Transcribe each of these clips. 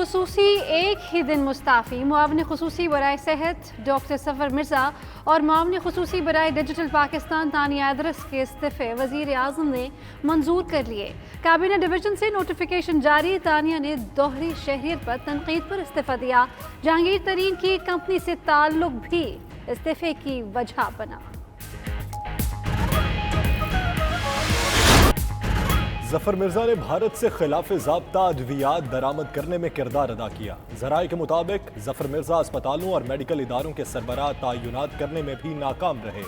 खुसूसी एक ही दिन मुस्ताफ़ी मुआवन खुसूसी बराए सेहत डॉक्टर सफ़र मिर्ज़ा और मुआवन खुसूसी बराए डिजिटल पाकिस्तान तानिया इदरिस के इस्तीफ़े वज़ीर आज़म ने मंजूर कर लिए। काबीना डिवीज़न से नोटिफिकेशन जारी। तानिया ने दोहरी शहरियत पर तनकीद पर इस्तीफ़ा दिया। जहांगीर तरीन की कंपनी से ताल्लुक भी इस्तीफ़े की वजह बना। ज़फ़र मिर्ज़ा ने भारत से खिलाफ ज़ाब्ता अद्वियात दरामद करने में किरदार अदा किया। ज़राए के मुताबिक ज़फ़र मिर्ज़ा अस्पतालों और मेडिकल इदारों के सरबराह तयनात करने में भी नाकाम रहे।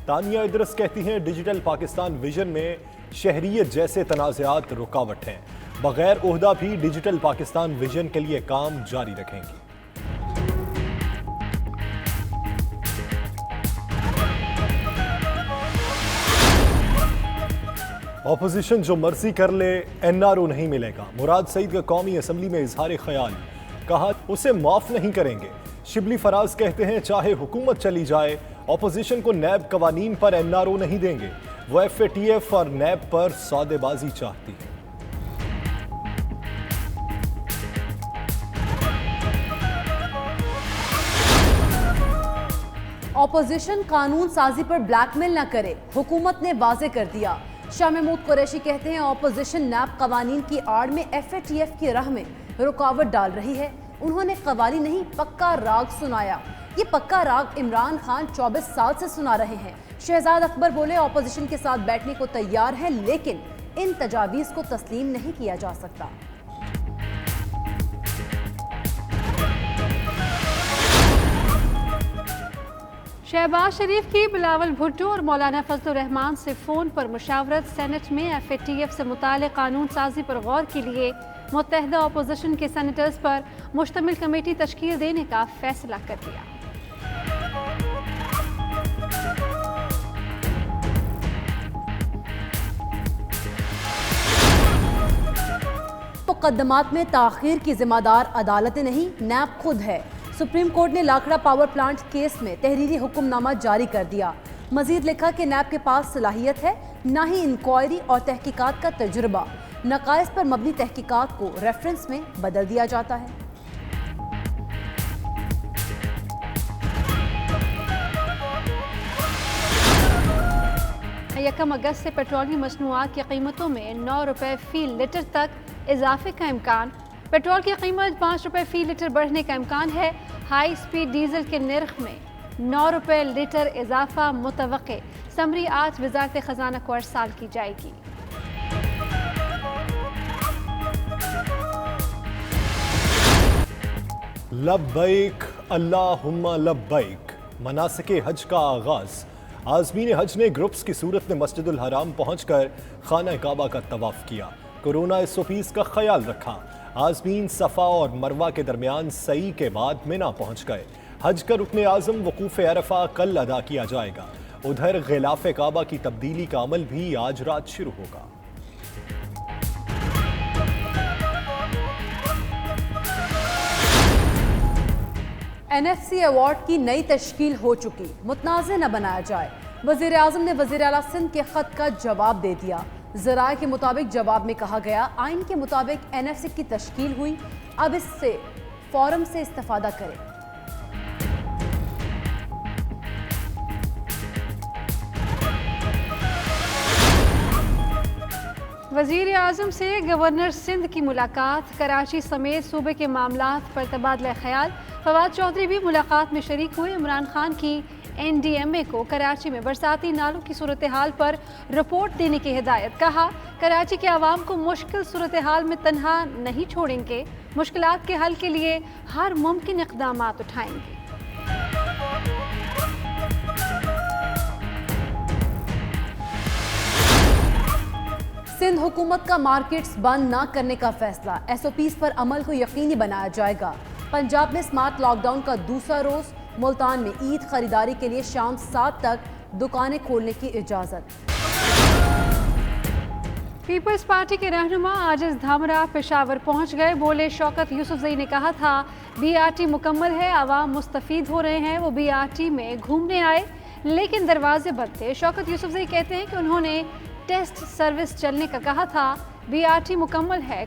तानिया इदरिस कहती हैं डिजिटल पाकिस्तान विजन में शहरियत जैसे तनाज़ात रुकावट हैं। बगैर ओहदा भी डिजिटल पाकिस्तान विजन के लिए काम जारी रखेंगी। अपोजिशन जो मर्जी कर ले एनआरओ नहीं मिलेगा। मुराद सईद का कौमी असम्बली में इजहार ख्याल, कहा उसे माफ नहीं करेंगे। शिबली फराज कहते हैं चाहे हुकूमत चली जाए अपोजिशन को नैब कवानीन पर एनआरओ नहीं देंगे। वो एफएटीएफ और नैब पर सौदेबाजी चाहती है। अपोजिशन कानून साजी पर ब्लैकमेल न करे, हुकूमत ने वाजे कर दिया। शाह महमूद कुरैशी कहते हैं अपोजिशन नैब कवानीन की आड़ में एफएटीएफ की राह में रुकावट डाल रही है। उन्होंने कवाली नहीं पक्का राग सुनाया। ये पक्का राग इमरान खान 24 साल से सुना रहे हैं। शहजाद अकबर बोले अपोजिशन के साथ बैठने को तैयार हैं, लेकिन इन तजावीज़ को तस्लीम नहीं किया जा सकता। शहबाज शरीफ की बिलावल भुट्टो और मौलाना फजलुर रहमान से फ़ोन पर मुशावरत। सेनेट में एफएटीएफ से मुताल्लिक़ कानून साजी पर गौर के लिए मुत्तहिदा अपोजिशन के सेनेटर्स पर मुश्तमिल कमेटी तश्कील देने का फैसला कर लिया। मुकद्दमात में ताख़ीर की जिम्मेदार अदालतें नहीं, नैब खुद है। सुप्रीम कोर्ट ने लाखड़ा पावर प्लांट केस में तहरीरी हुक्मनामा जारी कर दिया। मजीद लिखा कि नैब के पास सलाहियत है, ना ही इंक्वायरी और तहकीकात का तजुर्बा। नकाइस पर मबनी तहकीकात को रेफरेंस में बदल दिया जाता है। यकम अगस्त से पेट्रोलियम मसनूआत की कीमतों में 9 रुपये फ़ी लीटर तक इजाफे का इम्कान। पेट्रोल की कीमत 5 रुपये फ़ी लीटर बढ़ने का इम्कान है। हाई स्पीड डीजल के नर्ख में 9 रुपये लीटर इजाफा मुतवक्के। समरी आज वज़ारत ख़जाना को अरसाल की जाएगी। लब्बैक अल्लाहुम्मा लब्बैक मनासिके हज का आगाज़। आज़मीन हज ने ग्रुप्स की सूरत में मस्जिदुल हराम पहुँचकर खाना काबा का तवाफ़ किया। कोरोना SOPs का ख्याल रखा। आज़मीन सफ़ा और मरवा के दरमियान सई के बाद मिना पहुँच गए। हज का रुकन आज़म वकूफ़ अरफ़ा कल अदा किया जाएगा। उधर ग़िलाफ़ काबा की तब्दीली का अमल भी आज रात शुरू होगा। NFC अवार्ड की नई तश्कील हो चुकी, मुतनाज़ न बनाया जाए। वज़ीर आज़म ने वज़ीर आला सिंध के ख़त का जवाब दे दिया। ज़राए के मुताबिक जवाब में कहा गया आइन के मुताबिक NFC की तश्कील हुई, अब इससे फ़ौरम से इस्तेफ़ादा करें। वज़ीर आज़म से गवर्नर सिंध की मुलाकात। कराची समेत सूबे के मामलात पर तबादला ख्याल। फवाद चौधरी भी मुलाकात में शरीक हुए। इमरान खान की NDMA को कराची में बरसाती नालों की सूरत हाल पर रिपोर्ट देने की हिदायत। कहा कराची के आवाम को मुश्किल सूरत हाल में तन्हा नहीं छोड़ेंगे, मुश्किलात के हल के लिए हर मुमकिन इक़दामात उठाएंगे। सिंध हुकूमत का मार्केट्स बंद न करने का फैसला। SOPs पर अमल को यकीनी बनाया जाएगा। पंजाब में स्मार्ट लॉकडाउन का दूसरा रोज। मुल्तान में ईद खरीदारी के लिए शाम 7 तक दुकानें खोलने की इजाज़त। पीपल्स पार्टी के रहनुमा आजिज धामरा पेशावर पहुंच गए। बोले शौकत यूसुफजई ने कहा था BRT मुकम्मल है, आवाम मुस्तफीद हो रहे हैं। वो BRT में घूमने आए लेकिन दरवाजे बंद थे। शौकत यूसुफजई कहते हैं कि उन्होंने टेस्ट सर्विस चलने का कहा था। BRT मुकम्मल है।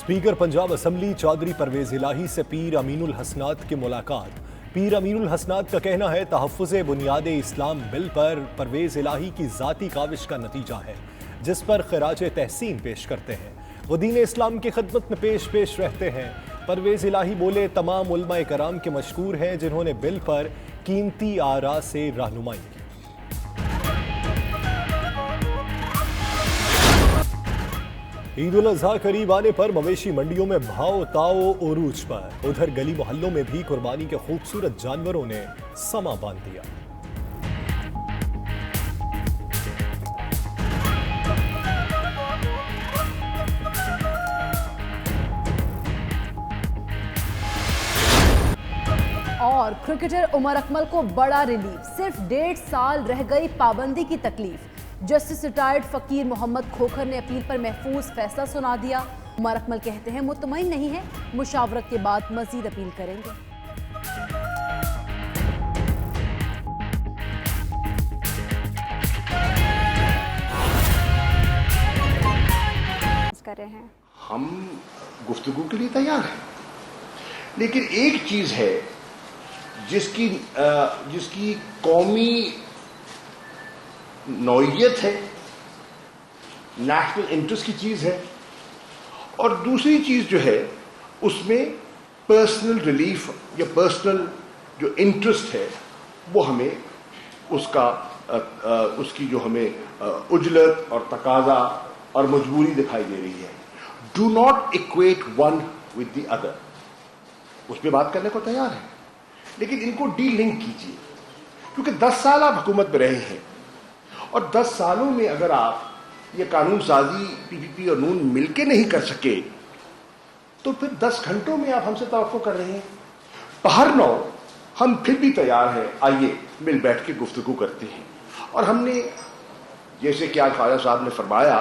स्पीकर पंजाब असम्बली चौधरी परवेज इलाही से पीर अमीनुल हसनात की मुलाकात। पीर अमीनुल हसनात का कहना है तहफ़्फ़ुज़ बुनियाद इस्लाम बिल पर परवेज इलाही की ज़ाती काविश का नतीजा है, जिस पर खराज तहसीन पेश करते हैं। वो दीन इस्लाम की खिदमत में पेश रहते हैं। परवेज इलाही बोले तमाम उलमाए कराम के मशकूर हैं जिन्होंने बिल पर कीमती आरा से रहनुमाई की। ईद उल अज़हा करीब आने पर मवेशी मंडियों में भाव ताओ उरूज पर। उधर गली मोहल्लों में भी कुर्बानी के खूबसूरत जानवरों ने समा बांध दिया। और क्रिकेटर उमर अकमल को बड़ा रिलीफ, सिर्फ 1.5 साल रह गई पाबंदी की तकलीफ। जस्टिस रिटायर्ड फकीर मोहम्मद खोखर ने अपील पर महफूज फैसला सुना दिया। उमर अकमल कहते हैं मुतमईन नहीं है, मुशावरत के बाद मजीद अपील करेंगे। कर रहे हैं हम गुफ्तगू के लिए तैयार हैं, लेकिन एक चीज है जिसकी कौमी नौइयत है, नेशनल इंटरेस्ट की चीज है, और दूसरी चीज जो है उसमें पर्सनल रिलीफ या पर्सनल जो इंटरेस्ट है वो हमें उसकी जो हमें उजलत और तकाजा और मजबूरी दिखाई दे रही है। Do not equate one with the other. उस पर बात करने को तैयार है, लेकिन इनको डी लिंक कीजिए, क्योंकि 10 साल आप हुकूमत में रहे हैं और 10 सालों में अगर आप ये कानून साजी पीपीपी और नून मिलके नहीं कर सके तो फिर 10 घंटों में आप हमसे तवक्को कर रहे हैं। पहर नौ हम फिर भी तैयार हैं, आइए मिल बैठ के गुफ्तगू करते हैं। और हमने, जैसे कि आज ख्वाजा साहब ने फरमाया,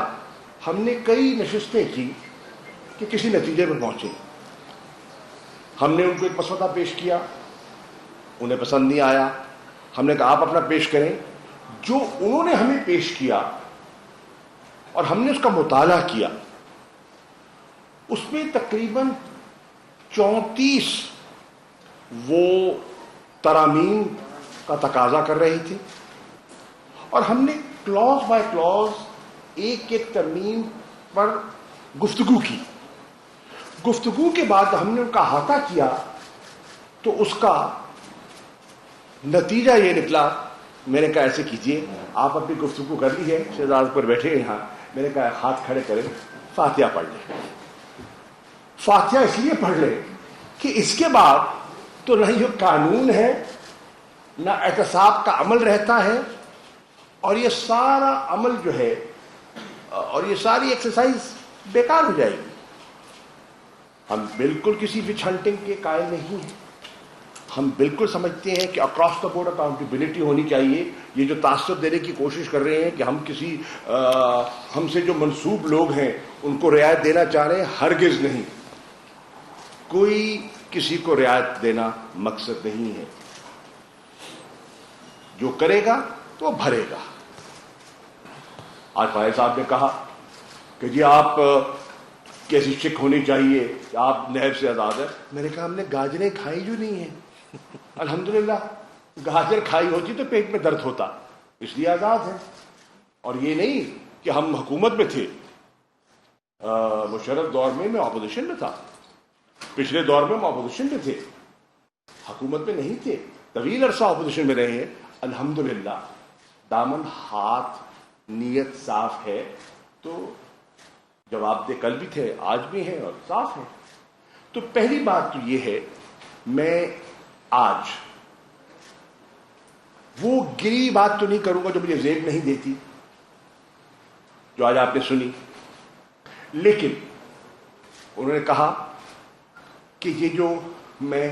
हमने कई नशिस्तें की कि किसी नतीजे पर पहुंचे। हमने उनको एक मसवदा पेश किया, उन्हें पसंद नहीं आया। हमने कहा आप अपना पेश करें। जो उन्होंने हमें पेश किया और हमने उसका मुताला किया, उसमें तकरीबन 34 वो तरामीम का तकाजा कर रहे थे और हमने क्लॉज बाय क्लॉज एक एक तरमीम पर गुफ्तगू की। गुफ्तगू के बाद हमने उनका अहाता किया तो उसका नतीजा ये निकला। मैंने कहा ऐसे कीजिए, आप अपनी गुफ्तगू कर ली है, शहजाद पर बैठे हैं यहाँ, मैंने कहा हाथ खड़े करें, फातिहा पढ़ लें। फातिहा इसलिए पढ़ लें कि इसके बाद तो ना ये कानून है ना एहतसाब का अमल रहता है, और ये सारा अमल जो है और ये सारी एक्सरसाइज बेकार हो जाएगी। हम बिल्कुल किसी विच हंटिंग के कायल नहीं हैं। हम बिल्कुल समझते हैं कि अक्रॉस द बोर्ड अकाउंटेबिलिटी होनी चाहिए। ये जो तासुब देने की कोशिश कर रहे हैं कि हम किसी हमसे जो मंसूब लोग हैं उनको रियायत देना चाह रहे हैं, हरगिज नहीं। कोई किसी को रियायत देना मकसद नहीं है। जो करेगा तो भरेगा। आज भाई साहब ने कहा कि जी आप कैसी शिक होनी चाहिए, आप नहब से आजाद है। मैंने कहा हमने गाजरें खाई जो नहीं है। अल्हम्दुलिल्लाह, गाजर खाई होती तो पेट में दर्द होता, इसलिए आजाद है। और ये नहीं कि हम हुकूमत में थे। मुशर्रफ दौर में मैं ऑपोजिशन में था, पिछले दौर में हम ऑपोजिशन में थे, हुकूमत में नहीं थे। तवील अरसा ऑपोजिशन में रहे हैं। अल्हम्दुलिल्लाह, दामन हाथ नीयत साफ है तो जवाबदेह कल भी थे, आज भी हैं और साफ है। तो पहली बात तो ये है, मैं आज वो गिरी बात तो नहीं करूंगा जो मुझे जेब नहीं देती, जो आज आपने सुनी। लेकिन उन्होंने कहा कि ये जो मैं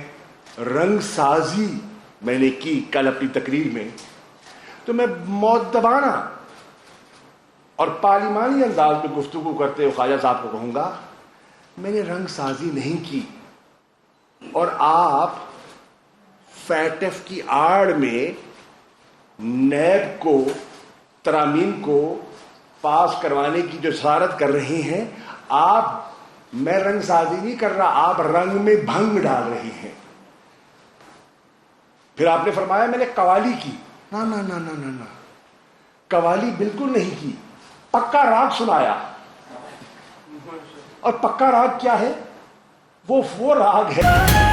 रंगसाजी मैंने की कल अपनी तकरीर में, तो मैं मौदबाना और पार्लिमानी अंदाज में गुफ्तगू करते हुए ख्वाजा साहब को कहूंगा, मैंने रंगसाजी नहीं की। और आप फैटफ की आड़ में नैब को, तरामीम को पास करवाने की जो सरारत कर रहे हैं, आप میں رنگ سازی نہیں کر رہا، آپ رنگ میں بھنگ ڈال رہی ہیں. پھر آپ نے فرمایا میں نے قوالی کی. نا نا نا نا نا نا، قوالی بالکل نہیں کی، پکا راگ سنایا. اور پکا راگ کیا ہے؟ وہ راگ ہے